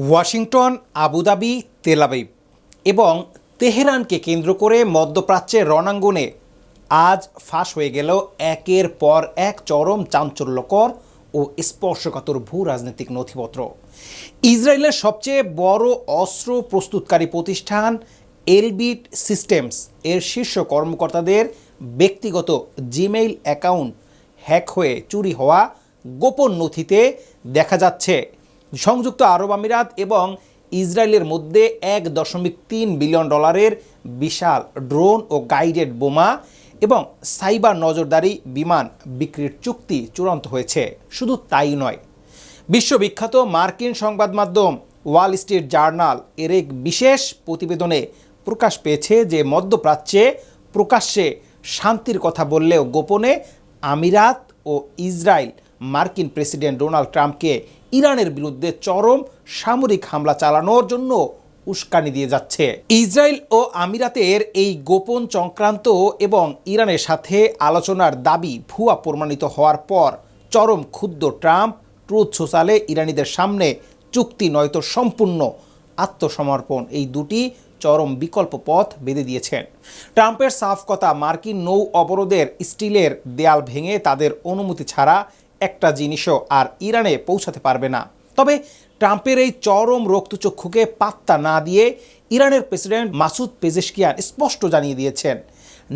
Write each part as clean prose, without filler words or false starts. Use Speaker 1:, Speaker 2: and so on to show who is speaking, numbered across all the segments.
Speaker 1: Washington, Abu Dhabi, Tel Aviv এবং তেহরানকে কেন্দ্র করে মধ্যপ্রাচ্যের রণাঙ্গনে আজ ফাঁস হয়ে গেল একের পর এক চরম চাঞ্চল্যকর ও স্পর্শকাতর ভূ রাজনৈতিক নথিপত্র। ইসরায়েলের সবচেয়ে বড় অস্ত্র প্রস্তুতকারী প্রতিষ্ঠান এলবিট সিস্টেমস এর শীর্ষ কর্মকর্তাদের ব্যক্তিগত জিমেইল অ্যাকাউন্ট হ্যাক হয়ে চুরি হওয়া গোপন নথিতে দেখা যাচ্ছে সংযুক্ত আরব আমিরাত এবং ইসরায়েলের মধ্যে $1.3 বিলিয়ন বিশাল ড্রোন ও গাইডেড বোমা এবং সাইবার নজরদারি বিমান বিক্রির চুক্তি চূড়ান্ত হয়েছে। শুধু তাই নয়, বিশ্ববিখ্যাত মার্কিন সংবাদ মাধ্যম ওয়াল স্ট্রিট জার্নাল এর এক বিশেষ প্রতিবেদনে প্রকাশ পেয়েছে যে মধ্যপ্রাচ্যে প্রকাশ্যে শান্তির কথা বললেও গোপনে আমিরাত ও ইসরায়েল মার্কিন প্রেসিডেন্ট ডোনাল্ড ট্রাম্পকে ইরানের বিরুদ্ধে চরম সামরিক হামলা চালানোর জন্য উস্কানি দিয়ে যাচ্ছে। ইসরায়েল ও আমিরাতের এই গোপন চক্রান্ত এবং ইরানের সাথে আলোচনার দাবি ভুয়া প্রমাণিত হওয়ার পর চরম ক্ষুব্ধ ট্রাম্প ট্রুথ সোশ্যালে ইরানিদের সামনে চুক্তি নয়তো সম্পূর্ণ আত্মসমর্পণ এই দুটি চরম বিকল্প পথ বেঁধে দিয়েছেন। ট্রাম্পের সাফ কথা, মার্কিন নৌ অবরোধের স্টিলের দেয়াল ভেঙে তাদের অনুমতি ছাড়া একটা জিনিসও আর ইরানে পৌঁছাতে পারবে না। তবে ট্রাম্পের এই চরম রক্তচক্ষুকে পাত্তা না দিয়ে ইরানের প্রেসিডেন্ট মাসুদ পেজেশকিয়ান স্পষ্ট জানিয়ে দিয়েছেন,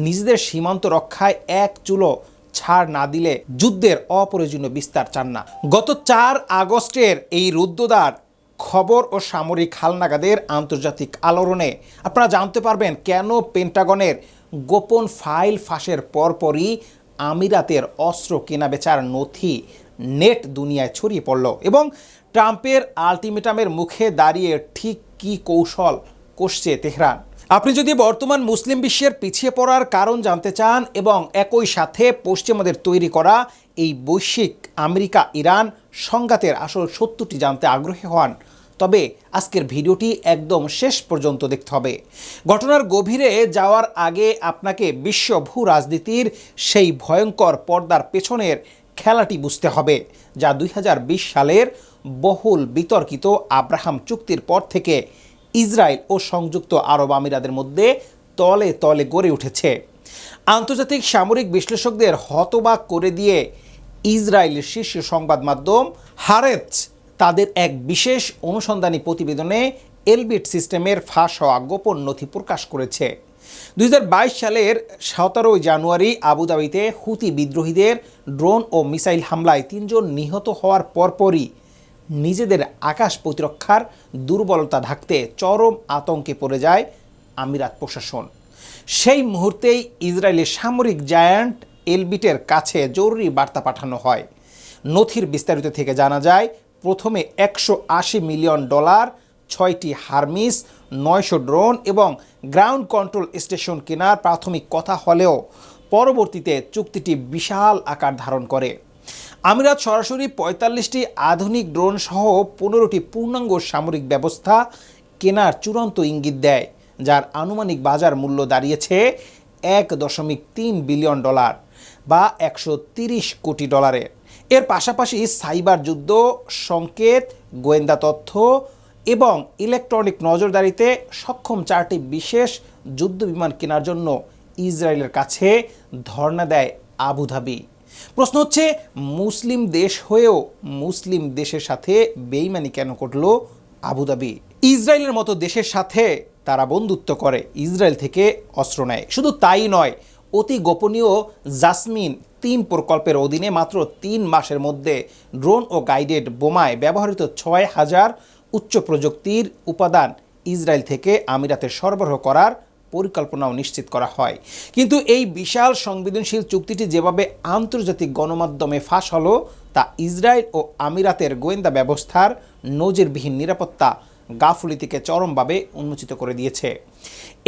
Speaker 1: নিজেদের সীমান্ত রক্ষায় এক চুলো ছাড় না দিলে যুদ্ধের অপ্রয়োজনীয় বিস্তার চান না। গত 4 আগস্টের এই রুদ্ধদ্বার খবর ও সামরিক হালনাগাদের আন্তর্জাতিক আলোড়নে আপনারা জানতে পারবেন কেন পেন্টাগনের গোপন ফাইল ফাঁসের পরপরই আমিরাতের অস্ত্র কেনাবেচার নথি নেট দুনিয়ায় ছড়িয়ে পড়ল এবং ট্রাম্পের আলটিমেটামের মুখে দাঁড়িয়ে ঠিক কী কৌশল কষছে তেহরান। আপনি যদি বর্তমান মুসলিম বিশ্বের পিছিয়ে পড়ার কারণ জানতে চান এবং একই সাথে পশ্চিমাদের তৈরি করা এই বৈশ্বিক আমেরিকা ইরান সংঘাতের আসল সত্যটি জানতে আগ্রহী হন, তবে আজকের ভিডিওটি একদম শেষ পর্যন্ত দেখতে হবে। ঘটনার গভীরে যাওয়ার আগে আপনাকে বিশ্ব ভূ রাজনীতির সেই ভয়ঙ্কর পর্দার পেছনের খেলাটি বুঝতে হবে, যা 2020 সালের বহুল বিতর্কিত আব্রাহাম চুক্তির পর থেকে ইসরায়েল ও সংযুক্ত আরব আমিরাতের মধ্যে তলে তলে গড়ে উঠেছে। আন্তর্জাতিক সামরিক বিশ্লেষকদের হতবাক করে দিয়ে ইসরায়েলের শীর্ষ সংবাদ মাধ্যম হারেতজ তাদের এক বিশেষ অনুসন্ধানী প্রতিবেদনে এলবিট সিস্টেমের ফাঁস হওয়া গোপন নথি প্রকাশ করেছে। 2022 সালের 17 জানুয়ারি আবুধাবিতে হুতি বিদ্রোহীদের ড্রোন ও মিসাইল হামলায় 3 জন নিহত হওয়ার পরপরই নিজেদের আকাশ প্রতিরক্ষার দুর্বলতা ঢাকতে চরম আতঙ্কে পড়ে যায় আমিরাত প্রশাসন। সেই মুহূর্তেই ইসরায়েলের সামরিক জায়ান্ট এলবিটের কাছে জরুরি বার্তা পাঠানো হয়। নথির বিস্তারিত থেকে জানা যায়, প্রথমে $180 মিলিয়ন, 6টি হারমিস, 900 ড্রোন এবং গ্রাউন্ড কন্ট্রোল স্টেশন কেনার প্রাথমিক কথা হলেও পরবর্তীতে চুক্তিটি বিশাল আকার ধারণ করে। আমিরাত সরাসরি 45টি আধুনিক ড্রোন সহ 15টি পূর্ণাঙ্গ সামরিক ব্যবস্থা কেনার চূড়ান্ত ইঙ্গিত দেয়, যার আনুমানিক বাজার মূল্য দাঁড়িয়েছে $1.3 বিলিয়ন বা 130 কোটি ডলারের। এর পাশাপাশি সাইবার যুদ্ধ, সংকেত, গোয়েন্দা তথ্য এবং ইলেকট্রনিক নজরদারিতে সক্ষম 4টি বিশেষ যুদ্ধ বিমান কেনার জন্য ইসরায়েলের কাছে ধর্ণা দেয় আবুধাবি। প্রশ্ন হচ্ছে, মুসলিম দেশ হয়েও মুসলিম দেশের সাথে বেইমানি কেন করল আবুধাবি? ইসরায়েলের মতো দেশের সাথে তারা বন্ধুত্ব করে, ইসরায়েল থেকে অস্ত্র নেয়। শুধু তাই নয়, অতি গোপনীয় জাসমিন 3 প্রকল্পের অধীনে মাত্র 3 মাসের মধ্যে ড্রোন ও গাইডেড বোমায় ব্যবহৃত 6000 উচ্চ প্রযুক্তির উপাদান ইসরায়েল থেকে আমিরাতে সরবরাহ করার পরিকল্পনাও নিশ্চিত করা হয়। কিন্তু এই বিশাল সংবেদনশীল চুক্তিটি যেভাবে আন্তর্জাতিক গণমাধ্যমে ফাঁস হলো, তা ইসরায়েল ও আমিরাতের গোয়েন্দা ব্যবস্থার নজিরবিহীন নিরাপত্তা গাফুলিতিকে চরমভাবে উন্মোচিত করে দিয়েছে।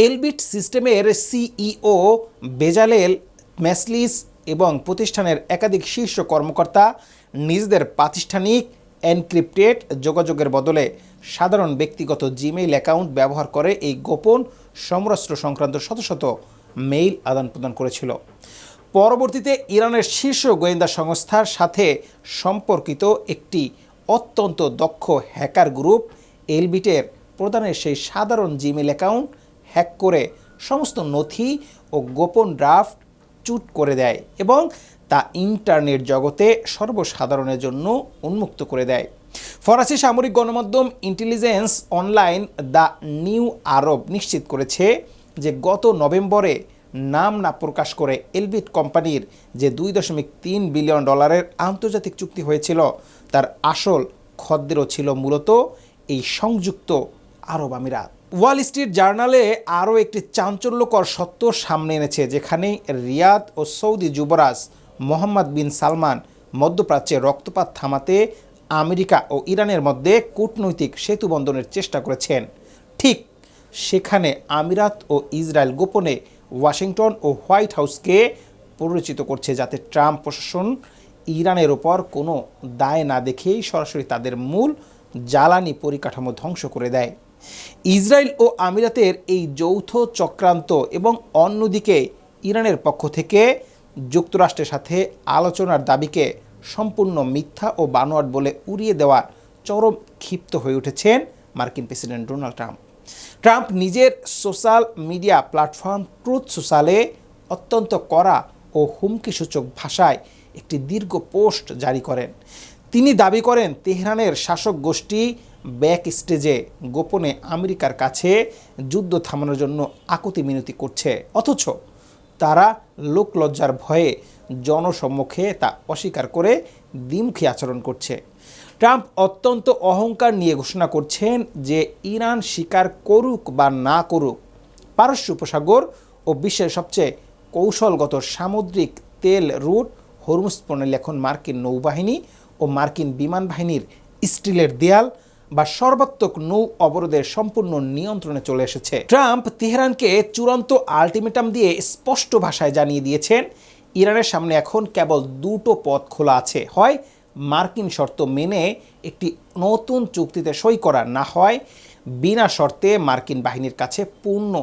Speaker 1: এলবিট সিস্টেমের সিইও বেজালেল ম্যাসলিস এবং প্রতিষ্ঠানের একাধিক শীর্ষ কর্মকর্তা নিজেদের প্রাতিষ্ঠানিক এনক্রিপ্টেড যোগাযোগের বদলে সাধারণ ব্যক্তিগত জিমেইল অ্যাকাউন্ট ব্যবহার করে এই গোপন সমরাস্ত্র সংক্রান্ত শত শত মেইল আদান প্রদান করেছিল। পরবর্তীতে ইরানের শীর্ষ গোয়েন্দা সংস্থার সাথে সম্পর্কিত একটি অত্যন্ত দক্ষ হ্যাকার গ্রুপ এলবিটের প্রধানের সেই সাধারণ জিমেল অ্যাকাউন্ট হ্যাক করে সমস্ত নথি ও গোপন ড্রাফট চুট করে দেয় এবং তা ইন্টারনেট জগতে সর্বসাধারণের জন্য উন্মুক্ত করে দেয়। ফরাসি সামরিক গণমাধ্যম ইন্টেলিজেন্স অনলাইন দ্য নিউ আরব নিশ্চিত করেছে যে গত নভেম্বরে নাম না প্রকাশ করে এলবিট কোম্পানির যে $2.3 বিলিয়ন আন্তর্জাতিক চুক্তি হয়েছিল তার আসল খদ্দেরও ছিল মূলত এই সংযুক্ত আরব আমিরাত। ওয়াল স্ট্রিট জার্নালে আরও একটি চাঞ্চল্যকর সত্য সামনে এনেছে, যেখানে রিয়াদ ও সৌদি যুবরাজ মোহাম্মদ বিন সালমান মধ্যপ্রাচ্যে রক্তপাত থামাতে আমেরিকা ও ইরানের মধ্যে কূটনৈতিক সেতু বন্ধনের চেষ্টা করেছেন। ঠিক সেখানে আমিরাত ও ইসরায়েল গোপনে ওয়াশিংটন ও হোয়াইট হাউসকে প্ররোচিত করছে যাতে ট্রাম্প প্রশাসন ইরানের ওপর কোনো দায় না দেখেই সরাসরি তাদের মূল জ্বালানি পরিকাঠামো ধ্বংস করে দেয়। ইসরায়েল ও আমিরাতের এই যৌথ চক্রান্ত এবং অন্যদিকে ইরানের পক্ষ থেকে যুক্তরাষ্ট্রের সাথে আলোচনার দাবিকে সম্পূর্ণ মিথ্যা ও বানোয়াট বলে উড়িয়ে দেওয়ার চরম ক্ষিপ্ত হয়ে উঠেছেন মার্কিন প্রেসিডেন্ট ডোনাল্ড ট্রাম্প। ট্রাম্প নিজের সোশ্যাল মিডিয়া প্ল্যাটফর্ম ট্রুথ সোশ্যালে অত্যন্ত কড়া ও হুমকিসূচক ভাষায় একটি দীর্ঘ পোস্ট জারি করেন। তিনি দাবি করেন তেহরানের শাসক গোষ্ঠী ব্যাক স্টেজে গোপনে আমেরিকার কাছে যুদ্ধ থামানোর জন্য আকুতি মিনতি করছে, অথচ তারা লোকলজ্জার ভয়ে জনসম্মুখে তা অস্বীকার করে দ্বিমুখী আচরণ করছে। ট্রাম্প অত্যন্ত অহংকার নিয়ে ঘোষণা করছেন যে ইরান স্বীকার করুক বা না করুক, পারস্য উপসাগর ও বিশ্বের সবচেয়ে কৌশলগত সামুদ্রিক তেল রুট হরমুজ প্রণালী এখন মার্কিন নৌবাহিনী ও মার্কিন বিমান বাহিনীর স্টিলের দেয়াল বা সর্বাত্মক নৌ অবরোধের সম্পূর্ণ নিয়ন্ত্রণে চলে এসেছে। ট্রাম্প তেহরানকে চূড়ান্ত আলটিমেটাম দিয়ে স্পষ্ট ভাষায় জানিয়ে দিয়েছেন ইরানের সামনে এখন কেবল দুটো পথ খোলা আছে, হয় মার্কিন শর্ত মেনে একটি নতুন চুক্তিতে সই করা, না হয় বিনা শর্তে মার্কিন বাহিনীর কাছে পূর্ণ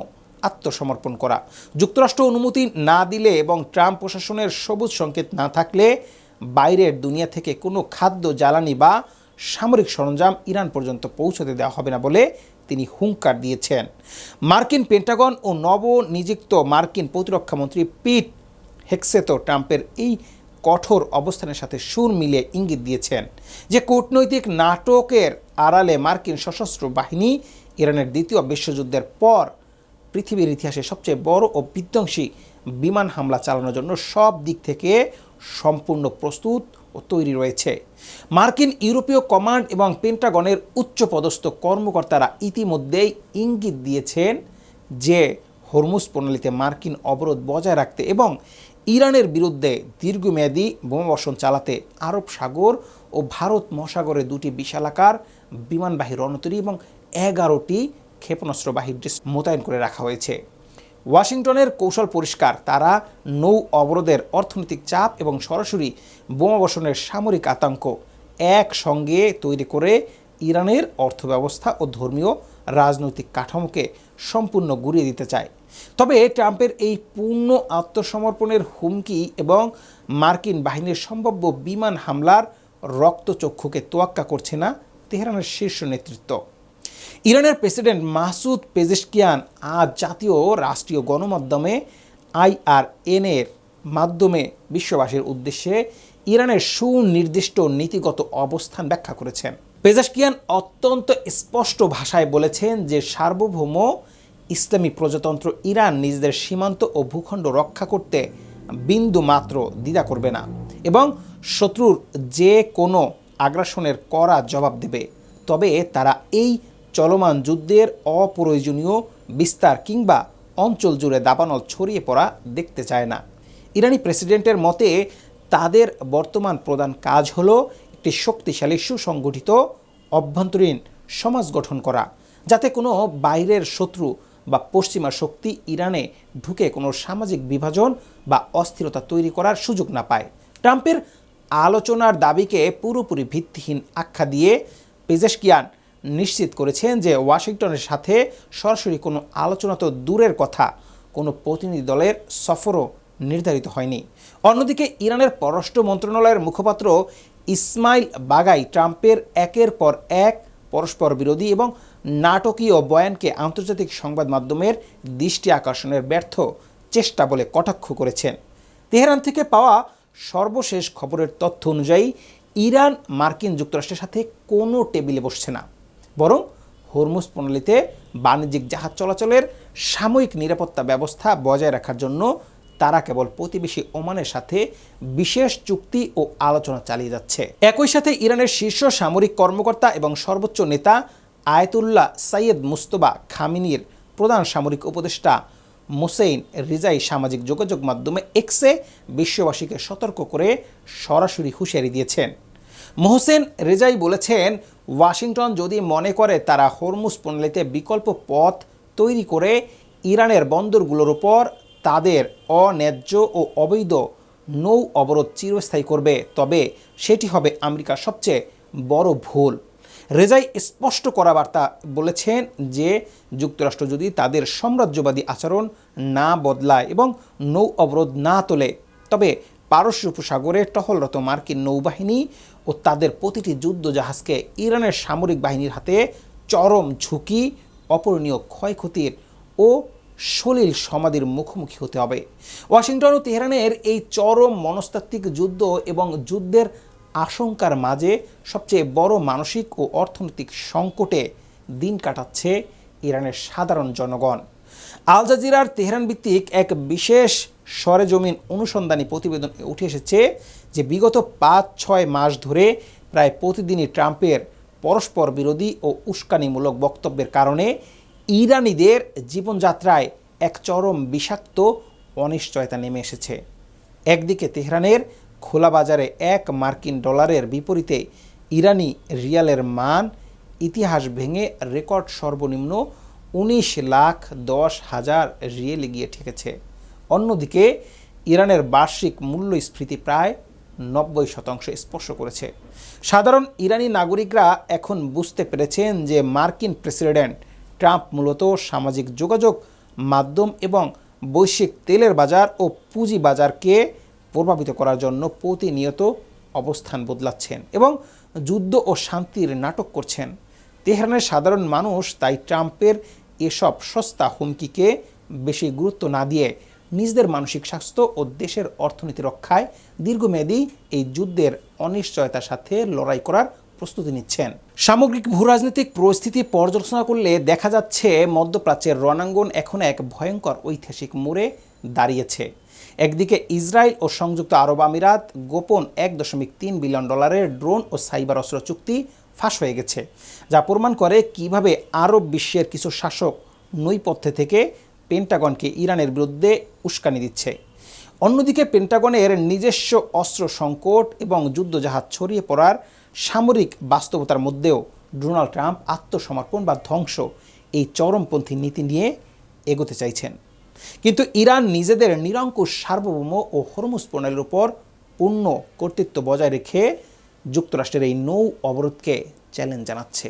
Speaker 1: আত্মসমর্পণ করা। যুক্তরাষ্ট্র অনুমতি না দিলে এবং ট্রাম্প প্রশাসনের সবুজ সংকেত না থাকলে বাইরের দুনিয়া থেকে কোনো খাদ্য, জ্বালানি বা সামরিক সরঞ্জাম ইরান পর্যন্ত পৌঁছতে দেওয়া হবে না বলে তিনি হুঙ্কার দিয়েছেন। মার্কিন পেন্টাগন ও নবনিযুক্ত মার্কিন প্রতিরক্ষামন্ত্রী পিট হেক্সেতো ট্রাম্পের এই কঠোর অবস্থানের সাথে সুর মিলিয়ে ইঙ্গিত দিয়েছেন যে কূটনৈতিক নাটকের আড়ালে মার্কিন সশস্ত্র বাহিনী ইরানের দ্বিতীয় বিশ্বযুদ্ধের পর পৃথিবীর ইতিহাসে সবচেয়ে বড় ও বিধ্বংসী বিমান হামলা চালানোর জন্য সব দিক থেকে সম্পূর্ণ প্রস্তুত ও তৈরি রয়েছে। মার্কিন ইউরোপীয় কমান্ড এবং পেন্টাগনের উচ্চপদস্থ কর্মকর্তারা ইতিমধ্যেই ইঙ্গিত দিয়েছেন যে হরমুজ প্রণালীতে মার্কিন অবরোধ বজায় রাখতে এবং ইরানের বিরুদ্ধে দীর্ঘমেয়াদী বোমাবর্ষণ চালাতে আরব সাগর ও ভারত মহাসাগরে দুটি বিশালাকার বিমানবাহী রণতরী এবং 11টি ক্ষেপণাস্ত্রবাহী মোতায়েন করে রাখা হয়েছে। ওয়াশিংটনের কৌশল পরিষ্কার, তারা নৌ অবরোধের অর্থনৈতিক চাপ এবং সরাসরি বোমাবর্ষণের সামরিক আতঙ্ক একসঙ্গে তৈরি করে ইরানের অর্থব্যবস্থা ও ধর্মীয় রাজনৈতিক কাঠামোকে সম্পূর্ণ গুঁড়িয়ে দিতে চায়। তবে ট্রাম্পের এই পূর্ণ আত্মসমর্পণের হুমকি এবং মার্কিন বাহিনীর সম্ভাব্য বিমান হামলার রক্তচক্ষুকে তোয়াক্কা করছে না তেহরানের শীর্ষ নেতৃত্ব। ইরানের প্রেসিডেন্ট মাসুদ পেজেশকিয়ান আজ জাতীয় রাষ্ট্রীয় গণমাধ্যমে IRN-এর মাধ্যমে বিশ্ববাসীর উদ্দেশ্যে ইরানের সুনির্দিষ্ট নীতিগত অবস্থান ব্যাখ্যা করেছেন। পেজেশকিয়ান অত্যন্ত স্পষ্ট ভাষায় বলেছেন যে সার্বভৌম ইসলামী প্রজাতন্ত্র ইরান নিজেদের সীমান্ত ও ভূখণ্ড রক্ষা করতে বিন্দু মাত্র দ্বিধা করবে না এবং শত্রুর যে কোনো আগ্রাসনের কড়া জবাব দেবে। তবে তারা এই চলমান যুদ্ধের অপ্রয়োজনীয় বিস্তার কিংবা অঞ্চল জুড়ে দাবানল ছড়িয়ে পড়া দেখতে চায় না। ইরানি প্রেসিডেন্টের মতে তাদের বর্তমান প্রধান কাজ হলো একটি শক্তিশালী সুসংগঠিত অভ্যন্তরীণ সমাজ গঠন করা, যাতে কোনো বাইরের শত্রু বা পশ্চিমা শক্তি ইরানে ঢুকে কোনো সামাজিক বিভাজন বা অস্থিরতা তৈরি করার সুযোগ না পায়। ট্রাম্পের আলোচনার দাবিকে পুরোপুরি ভিত্তিহীন আখ্যা দিয়ে পেজেশকিয়ান নিশ্চিত করেছেন যে ওয়াশিংটনের সাথে সরাসরি কোনো আলোচনা তো দূরের কথা, কোনো প্রতিনিধি দলের সফরও নির্ধারিত হয়নি। অন্যদিকে ইরানের পররাষ্ট্র মন্ত্রণালয়ের মুখপাত্র ইসমাইল বাগাই ট্রাম্পের একের পর এক পরস্পর বিরোধী এবং নাটকীয় বয়ানকে আন্তর্জাতিক সংবাদ মাধ্যমের দৃষ্টি আকর্ষণের ব্যর্থ চেষ্টা বলে কটাক্ষ করেছেন। তেহরান থেকে পাওয়া সর্বশেষ খবরের তথ্য অনুযায়ী ইরান মার্কিন যুক্তরাষ্ট্রের সাথে কোনো টেবিলে বসছে না, বরং হরমুজ প্রণালীতে বাণিজ্যিক জাহাজ চলাচলের সাময়িক নিরাপত্তা ব্যবস্থা বজায় রাখার জন্য তারা কেবল প্রতিবেশী ওমানের সাথে বিশেষ চুক্তি ও আলোচনা চালিয়ে যাচ্ছে। একই সাথে ইরানের শীর্ষ সামরিক কর্মকর্তা এবং সর্বোচ্চ নেতা আয়াতুল্লাহ সাইয়েদ মুস্তফা খামেনির প্রধান সামরিক উপদেষ্টা মোসেইন রিজাই সামাজিক যোগাযোগ মাধ্যমে এক্সে বিশ্ববাসীকে সতর্ক করে সরাসরি হুঁশিয়ারি দিয়েছেন। মোহসেন রেজাই বলেছেন, ওয়াশিংটন যদি মনে করে তারা হরমুজ প্রণালীতে বিকল্প পথ তৈরি করে ইরানের বন্দরগুলোর উপর তাদের অন্যায্য ও অবৈধ নৌ অবরোধ চিরস্থায়ী করবে, তবে সেটি হবে আমেরিকার সবচেয়ে বড় ভুল। রেজাই স্পষ্ট করা বার্তা বলেছেন যে যুক্তরাষ্ট্র যদি তাদের সাম্রাজ্যবাদী আচরণ না বদলায় এবং নৌ অবরোধ না তোলে, তবে পারস্য উপসাগরে টহলরত মার্কিন নৌবাহিনী ও তাদের প্রতিটি যুদ্ধ জাহাজকে ইরানের সামরিক বাহিনীর হাতে চরম ঝুঁকি, অপূরণীয় ক্ষয়ক্ষতির ও সলিল সমাধির মুখোমুখি হতে হবে। ওয়াশিংটন ও তেহরানের এই চরম মনস্তাত্ত্বিক যুদ্ধ এবং যুদ্ধের আশঙ্কার মাঝে সবচেয়ে বড় মানসিক ও অর্থনৈতিক সংকটে দিন কাটাচ্ছে ইরানের সাধারণ জনগণ। আল জাজিরার তেহরান ভিত্তিক এক বিশেষ সরেজমিন অনুসন্ধানী প্রতিবেদনে উঠে এসেছে যে বিগত 5-6 মাস ধরে প্রায় প্রতিদিনই ট্রাম্পের পরস্পর বিরোধী ও উস্কানিমূলক বক্তব্যের কারণে ইরানিদের জীবনযাত্রায় এক চরম বিষাক্ত অনিশ্চয়তা নেমে এসেছে। একদিকে তেহরানের খোলা বাজারে $1 মার্কিন বিপরীতে ইরানি রিয়ালের মান ইতিহাস ভেঙে রেকর্ড সর্বনিম্ন 19,10,000 রিয়েলে গিয়ে ঠেকেছে। অন্যদিকে ইরানের বার্ষিক মূল্যস্ফীতি প্রায় 90% স্পর্শ করেছে। সাধারণ ইরানি নাগরিকরা এখন বুঝতে পেরেছেন যে মার্কিন প্রেসিডেন্ট ট্রাম্প মূলত সামাজিক যোগাযোগ মাধ্যম এবং বৈশ্বিক তেলের বাজার ও পুঁজি বাজারকে প্রভাবিত করার জন্য প্রতিনিয়ত অবস্থান বদলাচ্ছেন এবং যুদ্ধ ও শান্তির নাটক করছেন। তেহরানের সাধারণ মানুষ তাই ট্রাম্পের এসব সস্তা হুমকিকে বেশি গুরুত্ব না দিয়ে নিজেদের মানসিক স্বাস্থ্য ও দেশের অর্থনীতি রক্ষায় দীর্ঘমেয়াদী এই যুদ্ধের অনিশ্চয়তার সাথে লড়াই করার প্রস্তুতি নিচ্ছেন। সামগ্রিক ভূরাজনৈতিক পরিস্থিতি পর্যালোচনা করলে দেখা যাচ্ছে মধ্যপ্রাচ্যের রণাঙ্গন এখন এক ভয়ঙ্কর ঐতিহাসিক মোড়ে দাঁড়িয়েছে। একদিকে ইসরায়েল ও সংযুক্ত আরব আমিরাত গোপন $1.3 বিলিয়ন ড্রোন ও সাইবার অস্ত্র চুক্তি ফাঁস হয়ে গেছে, যা প্রমাণ করে কিভাবে আরব বিশ্বের কিছু শাসক নৈপথ্যে থেকে পেন্টাগনকে ইরানের বিরুদ্ধে উস্কানি দিচ্ছে। অন্যদিকে পেন্টাগনের নিজস্ব অস্ত্র সংকট এবং যুদ্ধজাহাজ ছড়িয়ে পড়ার সামরিক বাস্তবতার মধ্যেও ডোনাল্ড ট্রাম্প আত্মসমর্পণ বা ধ্বংস এই চরমপন্থী নীতি নিয়ে এগোতে চাইছেন। কিন্তু ইরান নিজেদের নিরঙ্কুশ সার্বভৌম ও হরমুজ প্রণালীর উপর পূর্ণ কর্তৃত্ব বজায় রেখে যুক্তরাষ্ট্রের এই নৌ অবরোধকে চ্যালেঞ্জ জানাচ্ছে।